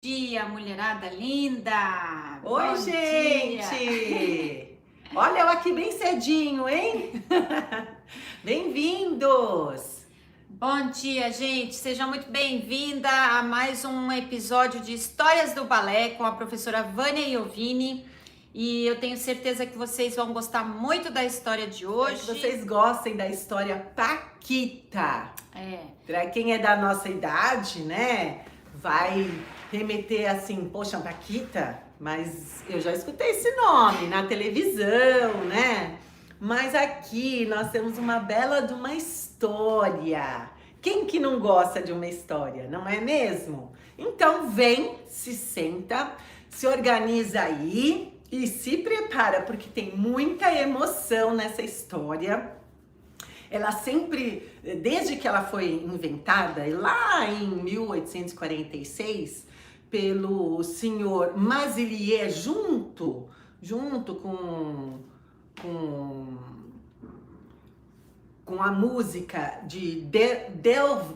Dia, mulherada linda! Oi, Bom gente! dia! Olha eu aqui bem cedinho, hein? Bem-vindos! Bom dia, gente! Seja muito bem-vinda a mais um episódio de Histórias do Balé com a professora Vânia Iovine. E eu tenho certeza que vocês vão gostar muito da história de hoje. Que vocês gostem da história Paquita. É. Pra quem é da nossa idade, né? Vai remeter assim, poxa, Paquita, mas eu já escutei esse nome na televisão, né? Mas aqui nós temos uma bela de uma história. Quem que não gosta de uma história, não é mesmo? Então vem, se senta, se organiza aí e se prepara, porque tem muita emoção nessa história. Ela sempre, desde que ela foi inventada, lá em 1846, pelo senhor Mazilier, junto com a música de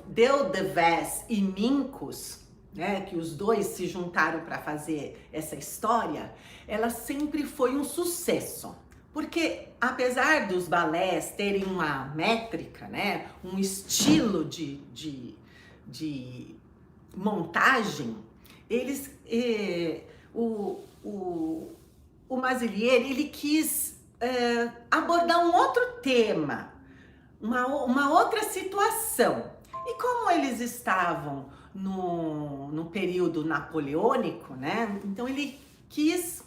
Deldevez e Mincos, né, que os dois se juntaram para fazer essa história, ela sempre foi um sucesso. Porque apesar dos balés terem uma métrica, né, um estilo de montagem, eles, o Mazilier, ele quis abordar um outro tema, uma outra situação. E como eles estavam no período napoleônico, né, então ele quis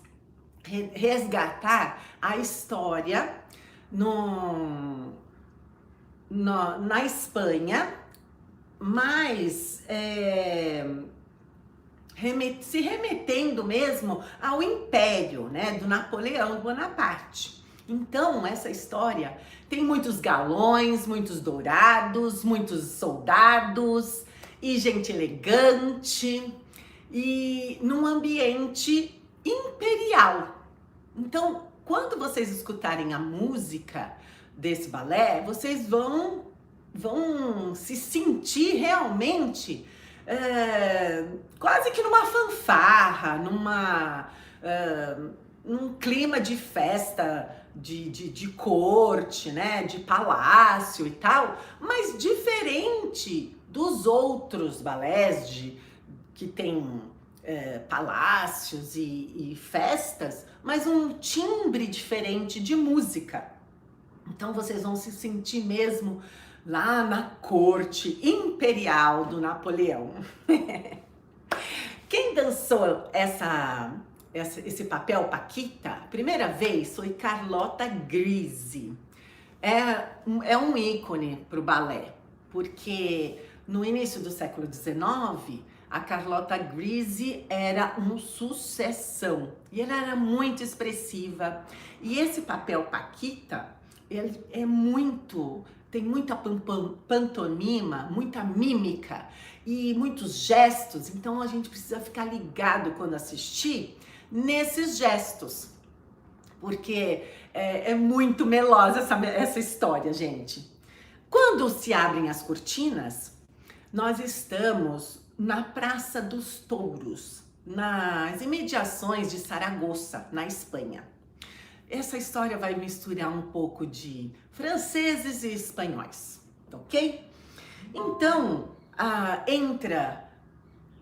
resgatar a história na Espanha, mas se remetendo mesmo ao Império, né, do Napoleão Bonaparte. Então, essa história tem muitos galões, muitos dourados, muitos soldados e gente elegante e num ambiente imperial. Então, quando vocês escutarem a música desse balé, vocês vão se sentir realmente quase que numa fanfarra, num clima de festa, de corte, né, de palácio e tal, mas diferente dos outros balés que tem palácios e festas, mas um timbre diferente de música. Então vocês vão se sentir mesmo lá na corte imperial do Napoleão. Quem dançou esse papel Paquita, a primeira vez foi Carlota Grisi. É um ícone para o balé, porque no início do século XIX, a Carlota Grisi era um sucessão e ela era muito expressiva. E esse papel Paquita, ele tem muita pantomima, muita mímica e muitos gestos. Então a gente precisa ficar ligado quando assistir nesses gestos, porque é muito melosa essa história, gente. Quando se abrem as cortinas, nós estamos na Praça dos Touros, nas imediações de Saragoça, na Espanha. Essa história vai misturar um pouco de franceses e espanhóis, ok? Então, entra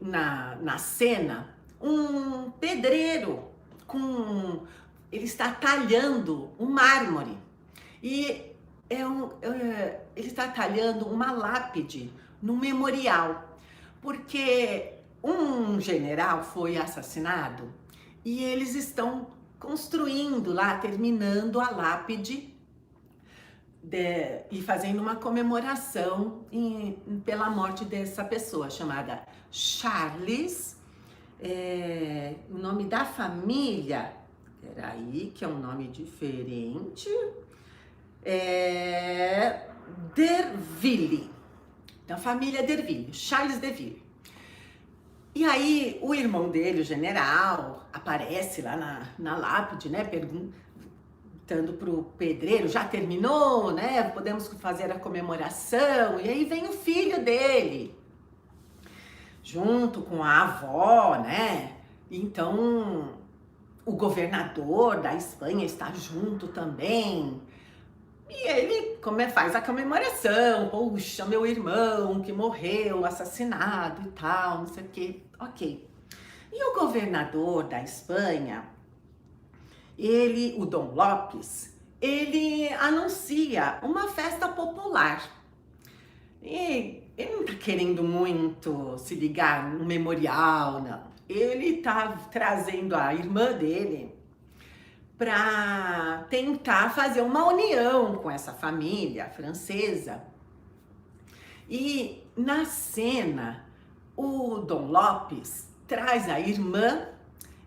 na cena um pedreiro ele está talhando um mármore e ele está talhando uma lápide no memorial, porque um general foi assassinado e eles estão construindo lá, terminando a lápide e fazendo uma comemoração pela morte dessa pessoa chamada Charles. O nome da família, peraí, que é um nome diferente, Derville, da família Derville, Charles Derville. E aí o irmão dele, o general, aparece lá na lápide, né, perguntando pro pedreiro, já terminou, né, podemos fazer a comemoração? E aí vem o filho dele, junto com a avó, né? Então, o governador da Espanha está junto também. E ele faz a comemoração. Puxa, meu irmão que morreu, assassinado e tal, não sei o quê. Ok. E o governador da Espanha, o Dom Lopes, ele anuncia uma festa popular. E ele não tá querendo muito se ligar no memorial, não. Ele tá trazendo a irmã dele para tentar fazer uma união com essa família francesa. E na cena, o Dom Lopes traz a irmã.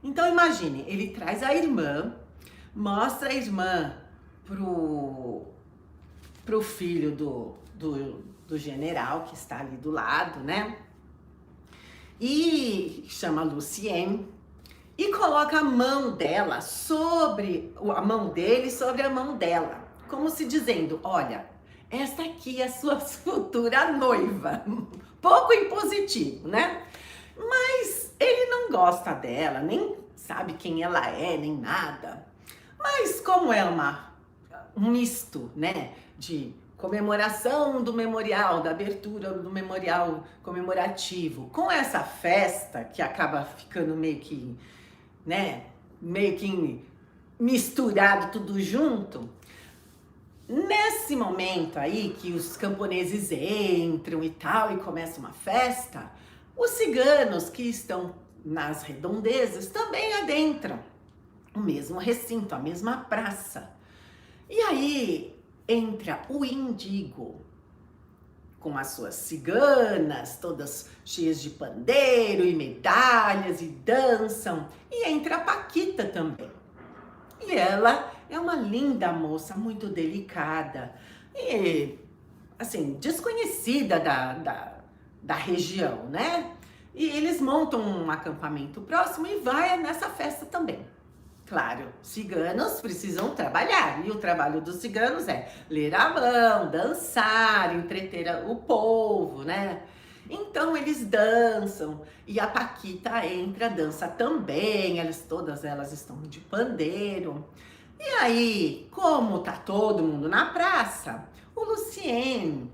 Então imagine, ele traz a irmã, mostra a irmã pro filho do general que está ali do lado, né? E chama Lucienne e coloca a mão dela sobre a mão dele, sobre a mão dela, como se dizendo, olha, esta aqui é a sua futura noiva. Pouco impositivo, né? Mas ele não gosta dela, nem sabe quem ela é, nem nada. Mas como é um misto, né, de comemoração do memorial, da abertura do memorial comemorativo, com essa festa que acaba ficando meio que, né, misturado tudo junto. Nesse momento aí que os camponeses entram e tal, e começa uma festa, os ciganos que estão nas redondezas também adentram o mesmo recinto, a mesma praça. E aí entra o Índigo com as suas ciganas, todas cheias de pandeiro e medalhas, e dançam. E entra a Paquita também. E ela é uma linda moça, muito delicada e, assim, desconhecida da região, né? E eles montam um acampamento próximo e vai nessa festa também. Claro, ciganos precisam trabalhar e o trabalho dos ciganos é ler a mão, dançar, entreter o povo, né? Então eles dançam e a Paquita entra, dança também, todas elas estão de pandeiro. E aí, como tá todo mundo na praça, o Lucien,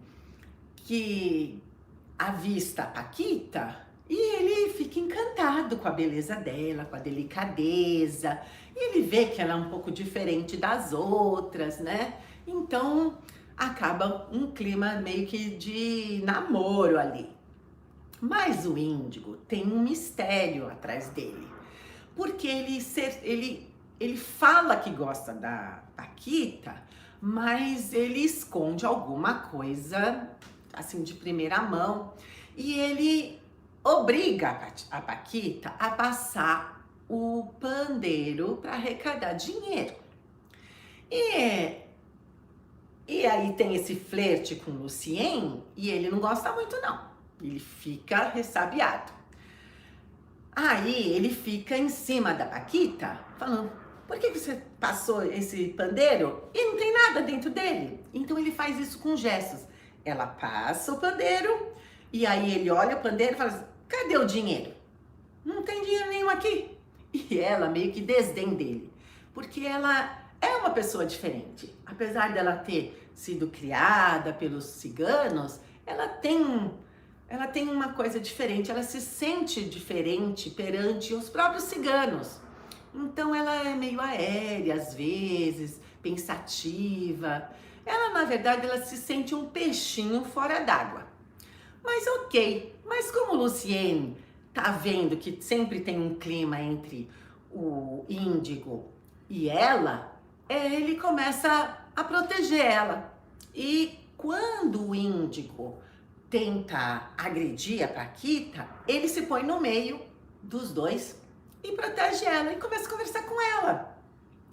que avista a Paquita, e ele fica encantado com a beleza dela, com a delicadeza, e ele vê que ela é um pouco diferente das outras, né? Então acaba um clima meio que de namoro ali. Mas o Índigo tem um mistério atrás dele, porque ele fala que gosta da Paquita, mas ele esconde alguma coisa, assim, de primeira mão, e ele obriga a Paquita a passar o pandeiro para arrecadar dinheiro. E aí tem esse flerte com o Lucien, e ele não gosta muito não. Ele fica ressabiado. Aí ele fica em cima da Paquita, falando, por que você passou esse pandeiro e não tem nada dentro dele? Então ele faz isso com gestos. Ela passa o pandeiro, e aí ele olha o pandeiro e fala, cadê o dinheiro? Não tem dinheiro nenhum aqui. E ela meio que desdém dele, porque ela é uma pessoa diferente. Apesar dela ter sido criada pelos ciganos, ela tem uma coisa diferente, ela se sente diferente perante os próprios ciganos. Então ela é meio aérea às vezes, pensativa. Ela, na verdade, ela se sente um peixinho fora d'água. Mas ok, mas como o Lucien tá vendo que sempre tem um clima entre o Índigo e ela, ele começa a proteger ela. E quando o Índigo tenta agredir a Paquita, ele se põe no meio dos dois e protege ela e começa a conversar com ela.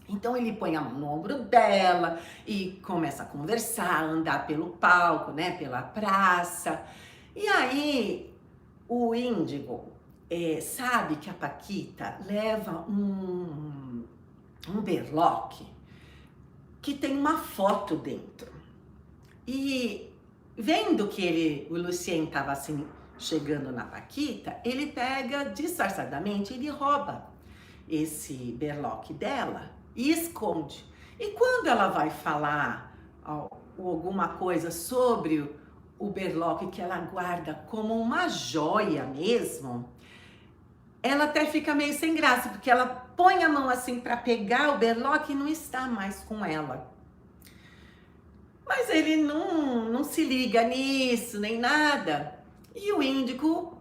Então ele põe a mão no ombro dela e começa a conversar, andar pelo palco, né, pela praça. E aí o Índigo sabe que a Paquita leva um berloque que tem uma foto dentro. E vendo que o Lucien estava assim chegando na Paquita, ele pega disfarçadamente, ele rouba esse berloque dela e esconde. E quando ela vai falar alguma coisa sobre o berloque que ela guarda como uma joia mesmo, ela até fica meio sem graça, porque ela põe a mão assim para pegar o berloque e não está mais com ela. Mas ele não se liga nisso, nem nada. E o Índigo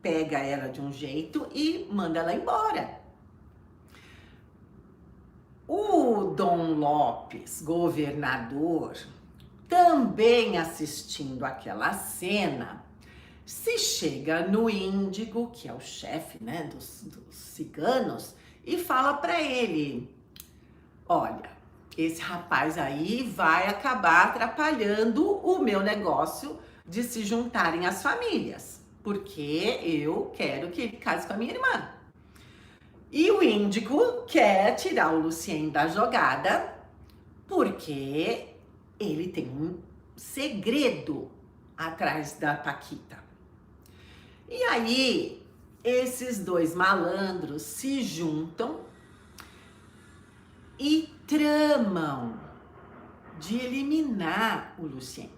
pega ela de um jeito e manda ela embora. O Dom Lopes, governador, também assistindo aquela cena, se chega no Índigo, que é o chefe, né, dos ciganos, e fala para ele: olha, esse rapaz aí vai acabar atrapalhando o meu negócio de se juntarem as famílias, porque eu quero que ele case com a minha irmã. E o Índigo quer tirar o Lucien da jogada, porque ele tem um segredo atrás da Paquita. E aí, esses dois malandros se juntam e tramam de eliminar o Lucien,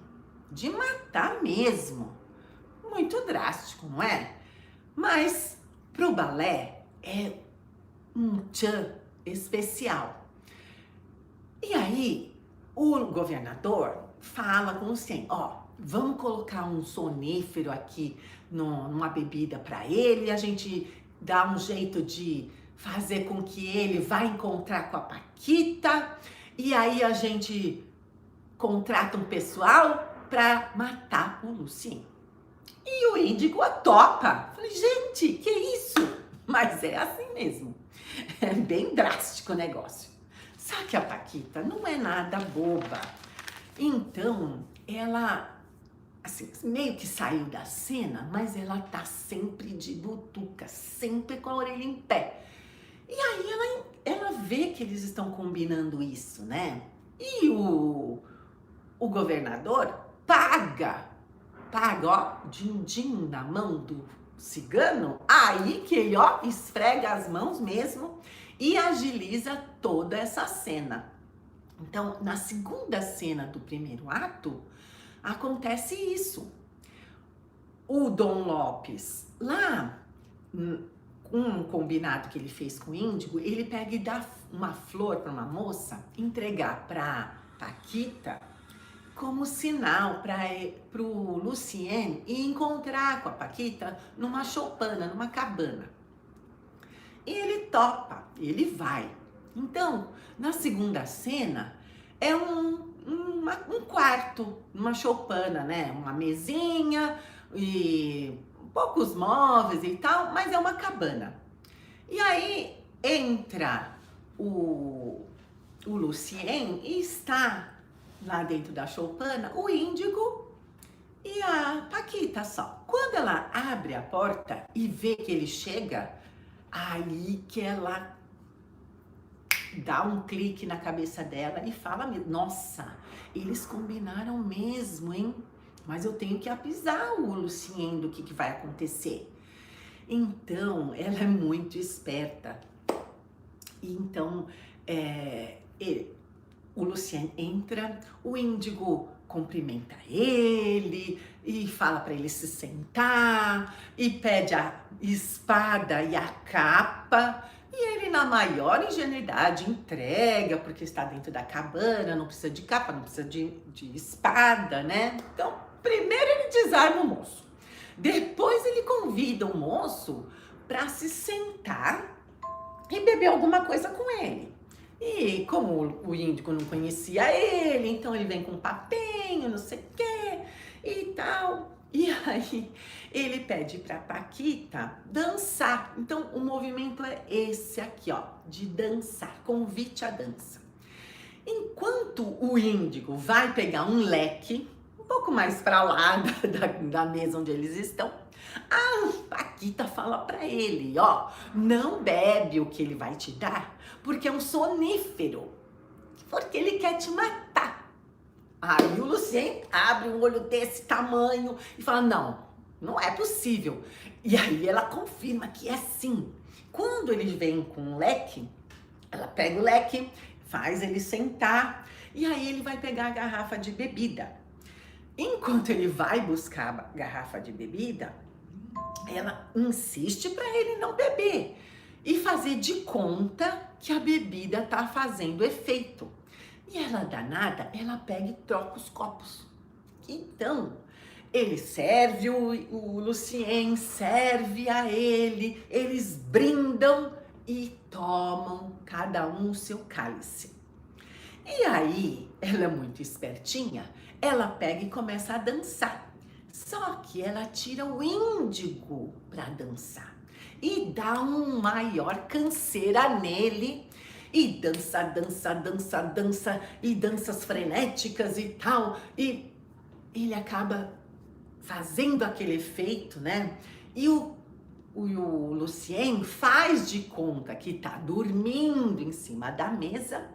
de matar mesmo. Muito drástico, não é? Mas pro balé é um tchan especial. E aí, o governador fala com o Lucien: ó, vamos colocar um sonífero aqui numa bebida para ele, a gente dá um jeito de fazer com que ele vá encontrar com a Paquita, e aí a gente contrata um pessoal para matar o Lucien. E o Índigo topa. Falei: gente, que isso? Mas é assim mesmo. É bem drástico o negócio. Só que a Paquita não é nada boba. Então, ela, assim, meio que saiu da cena, mas ela tá sempre de butuca, sempre com a orelha em pé. E aí ela vê que eles estão combinando isso, né? E o governador paga, ó, din-din na mão do cigano, aí que ele, ó, esfrega as mãos mesmo e agiliza toda essa cena. Então, na segunda cena do primeiro ato, acontece isso. O Dom Lopes, lá, um combinado que ele fez com o Índigo, ele pega e dá uma flor para uma moça, entregar para Paquita como sinal para o Lucien ir encontrar com a Paquita numa choupana, numa cabana. E ele topa, ele vai. Então, na segunda cena, é um quarto, uma choupana, né? Uma mesinha e poucos móveis e tal, mas é uma cabana. E aí entra o Lucien e está lá dentro da choupana o Índigo e a Paquita só. Quando ela abre a porta e vê que ele chega, aí que ela dá um clique na cabeça dela e fala: nossa, eles combinaram mesmo, hein? Mas eu tenho que avisar o Lucien do que vai acontecer. Então, ela é muito esperta. Então, o Lucien entra, o Índigo cumprimenta ele e fala para ele se sentar e pede a espada e a capa. E ele, na maior ingenuidade, entrega, porque está dentro da cabana, não precisa de capa, não precisa de espada, né? Então, primeiro ele desarma o moço. Depois ele convida o moço para se sentar e beber alguma coisa com ele. E como o Índigo não conhecia ele, então ele vem com um papinho, não sei o quê e tal. E aí ele pede pra Paquita dançar. Então o movimento é esse aqui, ó, de dançar, convite à dança. Enquanto o Índigo vai pegar um leque, um pouco mais pra lá da mesa onde eles estão, a Paquita fala pra ele, ó, não bebe o que ele vai te dar, porque é um sonífero, porque ele quer te matar. Aí o Lucien abre um olho desse tamanho e fala: não, não é possível. E aí ela confirma que é sim. Quando ele vem com o leque, ela pega o leque, faz ele sentar e aí ele vai pegar a garrafa de bebida. Enquanto ele vai buscar a garrafa de bebida, ela insiste para ele não beber e fazer de conta que a bebida tá fazendo efeito. E ela danada, ela pega e troca os copos. Então, ele serve, o Lucien serve a ele, eles brindam e tomam cada um o seu cálice. E aí, ela é muito espertinha, ela pega e começa a dançar. Só que ela tira o índigo para dançar e dá um maior canseira nele. E dança, dança, dança, dança, e danças frenéticas e tal. E ele acaba fazendo aquele efeito, né? E o Lucien faz de conta que tá dormindo em cima da mesa.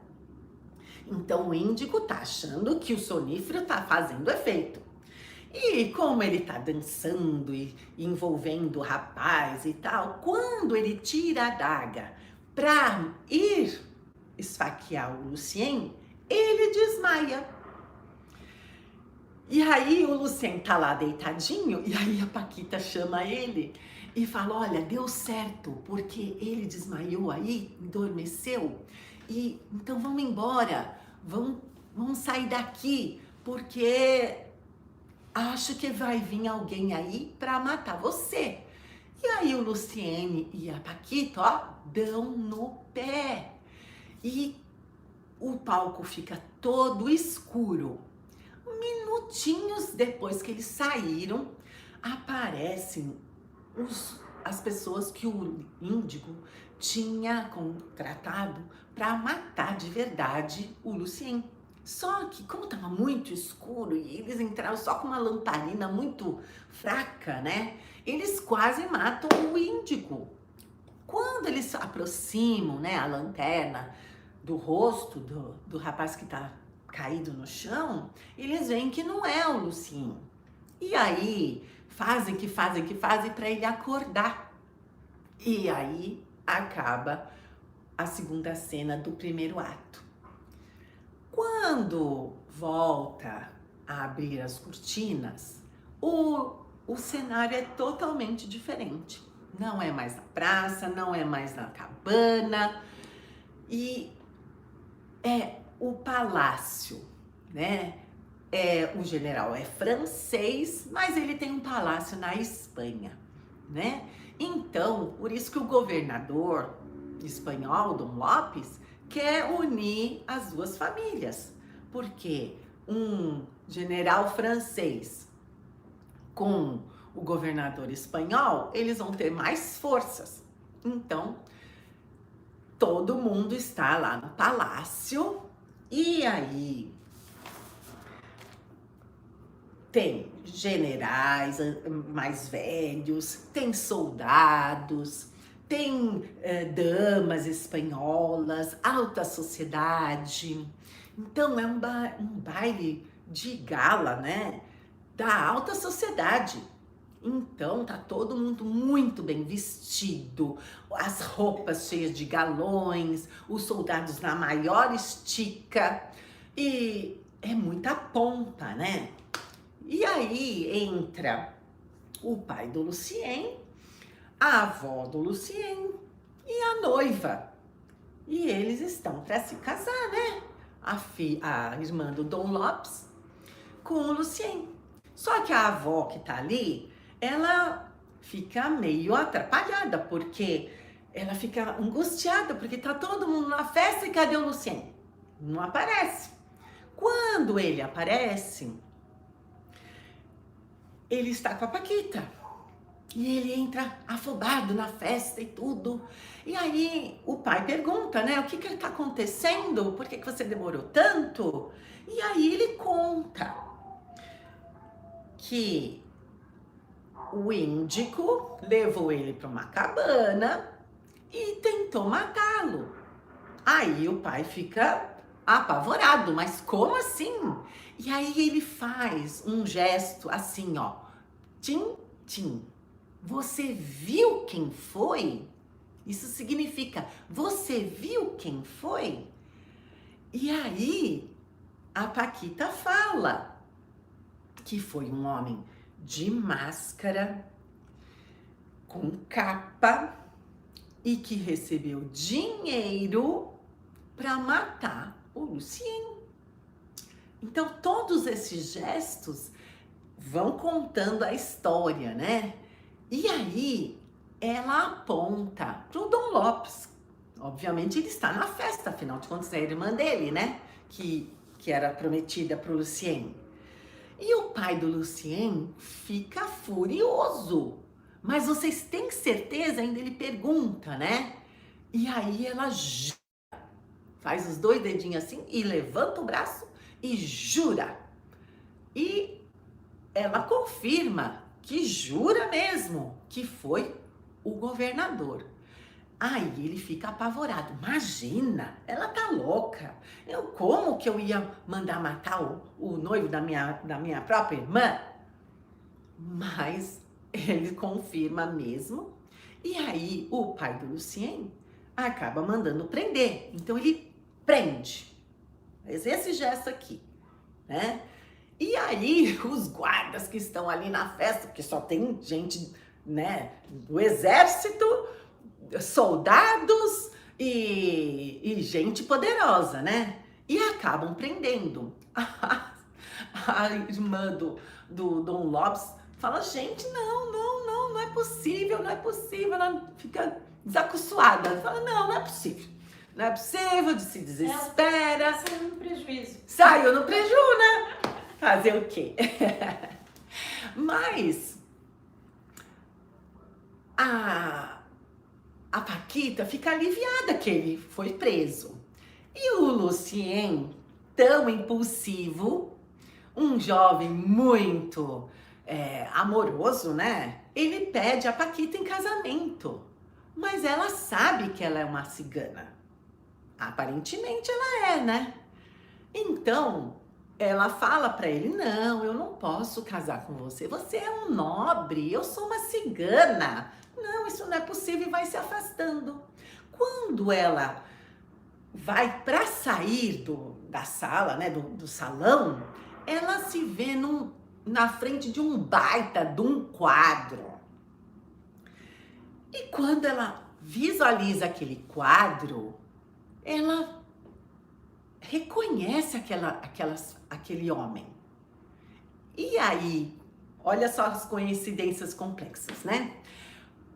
Então o índigo tá achando que o sonífero tá fazendo efeito. E como ele tá dançando e envolvendo o rapaz e tal, quando ele tira a adaga pra ir esfaquear o Lucien, ele desmaia. E aí o Lucien tá lá deitadinho, e aí a Paquita chama ele e fala, olha, deu certo, porque ele desmaiou aí, adormeceu, e então vamos embora, vamos sair daqui, porque acho que vai vir alguém aí para matar você. E aí o Luciene e a Paquita, ó, dão no pé. E o palco fica todo escuro. Minutinhos depois que eles saíram, aparecem as pessoas que o índigo tinha contratado para matar de verdade o Lucien. Só que, como estava muito escuro e eles entraram só com uma lamparina muito fraca, né? Eles quase matam o índigo. Quando eles se aproximam, né, a lanterna do rosto do rapaz que está caído no chão, eles veem que não é o Lucien. E aí fazem para ele acordar. E aí acaba a segunda cena do primeiro ato. Quando volta a abrir as cortinas, o cenário é totalmente diferente. Não é mais na praça, não é mais na cabana, e é o palácio, né? O general é francês, mas ele tem um palácio na Espanha, né? Então, por isso que o governador espanhol, Dom Lopes, quer unir as duas famílias, porque um general francês com o governador espanhol, eles vão ter mais forças. Então, todo mundo está lá no palácio e aí tem generais mais velhos, tem soldados, tem damas espanholas, alta sociedade. Então é um baile de gala, né? Da alta sociedade. Então tá todo mundo muito bem vestido, as roupas cheias de galões, os soldados na maior estica e é muita pompa, né? E aí entra o pai do Lucien, a avó do Lucien e a noiva. E eles estão para se casar, né? A irmã do Dom Lopes com o Lucien. Só que a avó que tá ali, ela fica meio atrapalhada, porque ela fica angustiada, porque tá todo mundo na festa e cadê o Lucien? Não aparece. Quando ele aparece, ele está com a Paquita. E ele entra afobado na festa e tudo. E aí o pai pergunta, né? O que está acontecendo? Por que você demorou tanto? E aí ele conta que o índico levou ele para uma cabana e tentou matá-lo. Aí o pai fica apavorado, mas como assim? E aí ele faz um gesto assim, ó, tim, Tim, você viu quem foi? Isso significa, você viu quem foi? E aí, a Paquita fala que foi um homem de máscara, com capa e que recebeu dinheiro para matar o Lucien. Então, todos esses gestos vão contando a história, né? E aí, ela aponta pro Dom Lopes. Obviamente, ele está na festa, afinal de contas, é a irmã dele, né? Que era prometida pro Lucien. E o pai do Lucien fica furioso. Mas vocês têm certeza? Ainda ele pergunta, né? E aí ela faz os 2 dedinhos assim e levanta o braço e jura. E ela confirma que jura mesmo que foi o governador. Aí ele fica apavorado. Imagina, ela tá louca. Como que eu ia mandar matar o noivo da minha própria irmã? Mas ele confirma mesmo. E aí o pai do Lucien acaba mandando prender. Então ele prende. Faz esse gesto aqui, né? E aí os guardas que estão ali na festa, porque só tem gente, né, do exército, soldados e gente poderosa, né? E acabam prendendo. A irmã do Dom Lopes fala, gente, não é possível, não é possível. Ela fica desacuçoada, ela fala, não é possível. Não é possível, se desespera. Ela saiu no prejuízo. Saiu no preju, né? Fazer o quê? Mas a Paquita fica aliviada que ele foi preso. E o Lucien, tão impulsivo, um jovem muito amoroso, né? Ele pede a Paquita em casamento. Mas ela sabe que ela é uma cigana. Aparentemente ela é, né? Então, ela fala pra ele, não, eu não posso casar com você. Você é um nobre, eu sou uma cigana. Não, isso não é possível e vai se afastando. Quando ela vai para sair da sala, né, do salão, ela se vê na frente de um baita de um quadro. E quando ela visualiza aquele quadro, ela reconhece aquele homem. E aí, olha só as coincidências complexas, né?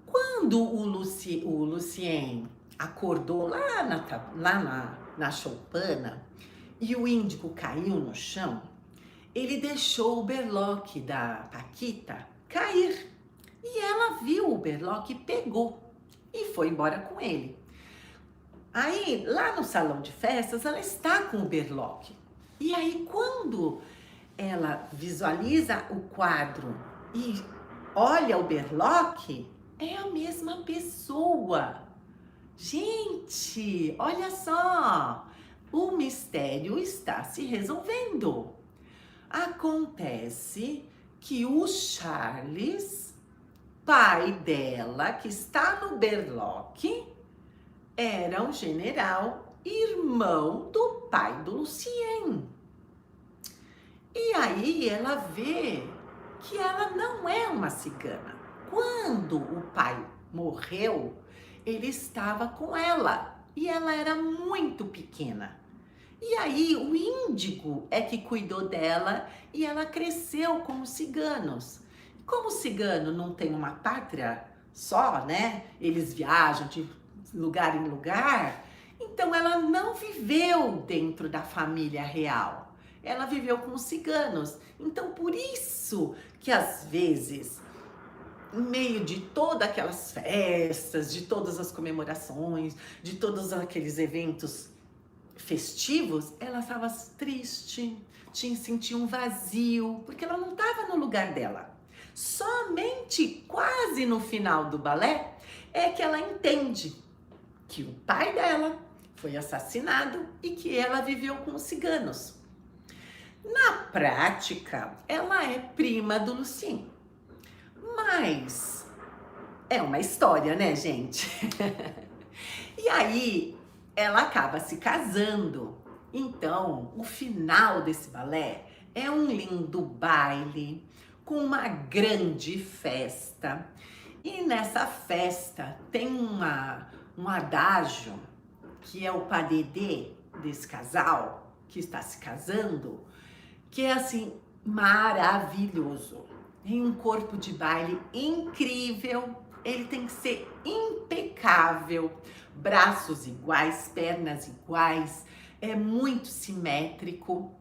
Quando o Lucien acordou lá na choupana e o índigo caiu no chão, ele deixou o berloque da Paquita cair. E ela viu o berloque, pegou e foi embora com ele. Aí, lá no salão de festas, ela está com o berloque. E aí, quando ela visualiza o quadro e olha o berloque, é a mesma pessoa. Gente, olha só, o mistério está se resolvendo. Acontece que o Charles, pai dela, que está no berloque, era um general, irmão do pai do Lucien. E aí ela vê que ela não é uma cigana. Quando o pai morreu, ele estava com ela e ela era muito pequena. E aí o índigo é que cuidou dela e ela cresceu com os ciganos. Como o cigano não tem uma pátria só, né? Eles viajam de lugar em lugar, então ela não viveu dentro da família real. Ela viveu com os ciganos. Então por isso que às vezes, no meio de todas aquelas festas, de todas as comemorações, de todos aqueles eventos festivos, ela estava triste, sentia um vazio, porque ela não estava no lugar dela. Somente quase no final do balé é que ela entende que o pai dela foi assassinado e que ela viveu com os ciganos. Na prática, ela é prima do Lucien. Mas é uma história, né, gente? E aí ela acaba se casando. Então, o final desse balé é um lindo baile com uma grande festa. E nessa festa tem um adágio que é o padedê desse casal que está se casando, que é assim maravilhoso. Tem um corpo de baile incrível, ele tem que ser impecável, braços iguais, pernas iguais, é muito simétrico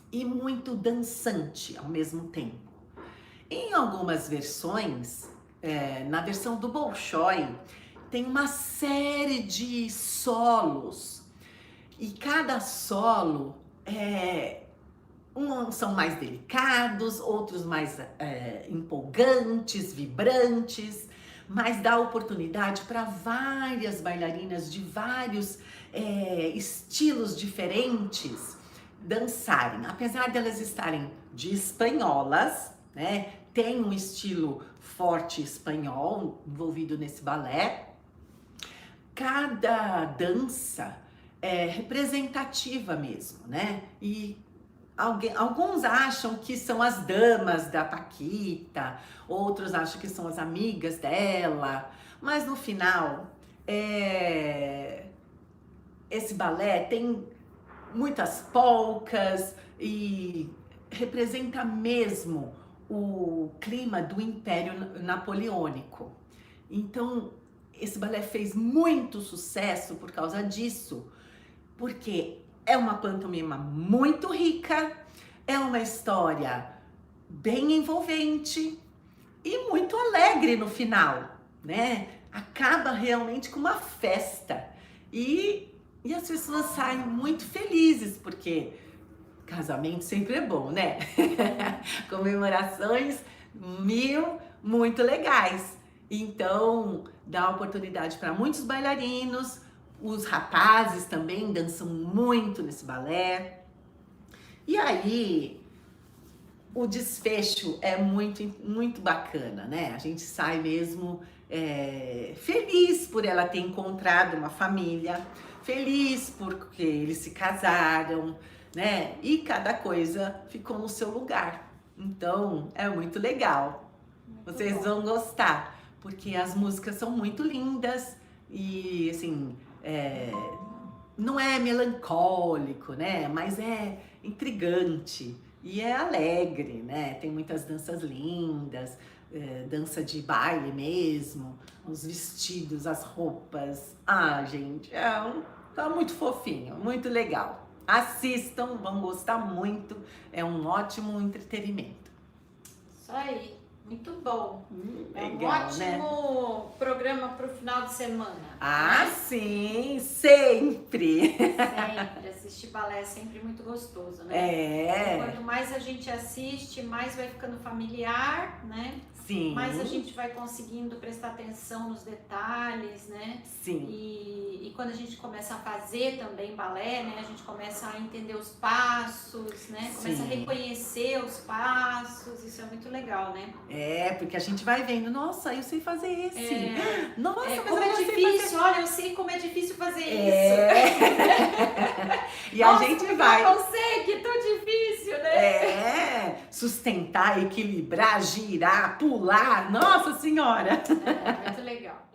e muito dançante ao mesmo tempo. Em algumas versões, na versão do Bolshoi, tem uma série de solos e cada solo uns são mais delicados, outros mais empolgantes, vibrantes, mas dá oportunidade para várias bailarinas de vários estilos diferentes dançarem. Apesar de elas estarem de espanholas, né? Tem um estilo forte espanhol envolvido nesse balé. Cada dança é representativa mesmo, né? E alguns acham que são as damas da Paquita, outros acham que são as amigas dela, mas no final, esse balé tem muitas polcas e representa mesmo o clima do Império Napoleônico. Então, esse balé fez muito sucesso por causa disso, porque é uma pantomima muito rica, é uma história bem envolvente e muito alegre no final, né? Acaba realmente com uma festa e as pessoas saem muito felizes, porque casamento sempre é bom, né? Comemorações muito legais. Então, dá oportunidade para muitos bailarinos. Os rapazes também dançam muito nesse balé. E aí, o desfecho é muito bacana, né? A gente sai mesmo feliz por ela ter encontrado uma família, feliz porque eles se casaram, né? E cada coisa ficou no seu lugar. Então, é muito legal. Vocês vão gostar, porque as músicas são muito lindas e, assim, não é melancólico, né? Mas é intrigante e é alegre, né? Tem muitas danças lindas, dança de baile mesmo, os vestidos, as roupas. Ah, gente, tá muito fofinho, muito legal. Assistam, vão gostar muito, é um ótimo entretenimento. Isso aí, muito bom. Legal, um ótimo programa para o final de semana. Ah, sim, sempre. Sempre, assistir balé é sempre muito gostoso, né? Então, quanto mais a gente assiste, mais vai ficando familiar, né? Sim. Mais a gente vai conseguindo prestar atenção nos detalhes, né? Sim. E quando a gente começa a fazer também balé, né? A gente começa a entender os passos, né? Começa a reconhecer os passos, isso é muito legal, né? Porque a gente vai vendo, nossa, eu sei fazer esse. Nossa, mas como é difícil, olha, eu sei como é difícil fazer isso. E nossa, a gente vai. Eu não sei, que tão difícil, né? Sustentar, equilibrar, girar, pular. Nossa Senhora! Muito legal.